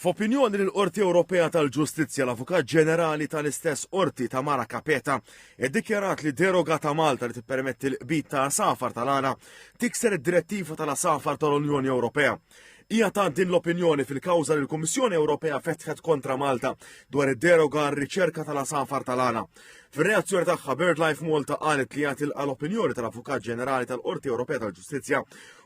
F'opinjoni l-Qorti Ewropea tal-Ġustizzja l-Avukat Ġenerali tal-istess Qorti Tamara Capeta iddikjarat li deroga ta' Malta li tippermetti l-qbit ta' safar tal-għana tikser id-direttiva tal-safar tal-Unjoni Ewropea. Hija ta' din l-opinjoni fil-kawża li l-Kummissjoni Ewropea fetħet kontra Malta dwar id-deroga għar-riċerka tal-safar tal-għana. Fir-reazzjoni tagħha BirdLife Malta qalet li jagħti l-opinjoni tal-Avukat Ġenerali tal-Qorti Ewropea tal-Ġustizzja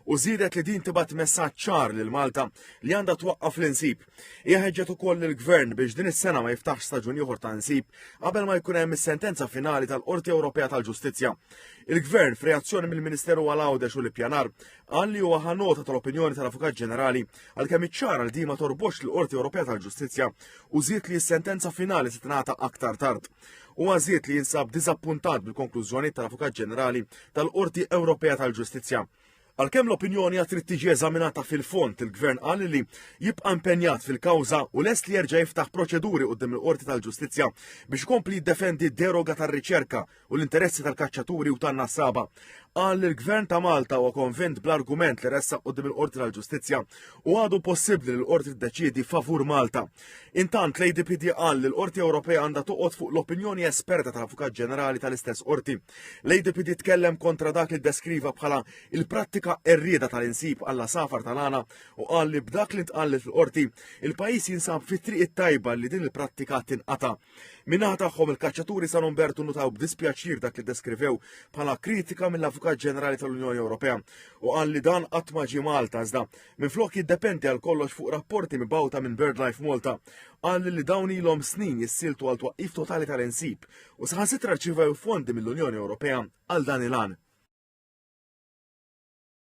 u żiedet li din tibgħat messaġġ ċar lil Malta li għandha twaqqaf l-insib. Hija ħeġġet ukoll lill-Gvern biex din is-sena ma jiftaħx staġun ieħor ta' insib qabel ma jkun hemm is-sentenza finali tal-Qorti Ewropea tal-Ġustizzja. Il-Gvern f'reazzjoni mill-Ministeru għal-Għawdex u l-Ippjanar qal li huwa nota tal-opinjoni tal-Avukat Ġenerali għalkemm iċċara li di ma torbox l-Qorti Ewropea tal-Ġustizzja u żied li s-sentenza finali se tingħata aktar tard. U għażiet li jinsab diżappuntat bil-konklużjoni tal-Avukat Ġenerali tal-Qorti Ewropea tal-Ġustizzja. Għalkemm l-opinjoni trid tiġi eżaminata fil-fond, il-Gvern qal li jibqa' impenjat fil-kawża u lest li jerġa' jiftaħ proċeduri quddiem il-Qorti tal-Ġustizzja biex ikompli jiddefendi d-deroga tar-riċerka u l-interessi tal-kaċċaturi u tan-nassaba. Qal li l-Gvern ta' Malta huwa konvint bl-argument li ressaq quddiem il-Qorti tal-Ġustizzja u għadu possibbli li l-Qorti tiddeċiedi favur Malta. Intant l-ADPD qal li l-Qorti Ewropea għandha toqgħod fuq l-opinjoni esperta tal-Avukat Ġenerali tal-istess Qorti. L-ADPD tkellem kontra dak li ddeskriva bħala il-prattika errieda tal-insib għalla safar tal-għana u qal li b'dak li tqallet fil-qorti il-pajjiż jinsab fit-triq it-tajba li din il-prattika tinqata'. Minnaħa tagħhom il-kaċċaturi San Umberto nutaw b'dispjaċir dak li deskrivew bħala kritika mill-Avukat Ġenerali tal-Unjoni Ewropea u qal li dan qatt ma ġie Malta iżda minflok jiddependi għal kollox fuq rapporti mibgħuta minn BirdLife Malta. Qal li dawn ilhom snin jissiltu għal twaqqif totali tal-insib u saħansitra rċivew fondi mill-Unjoni Ewropea għal dan il-għan.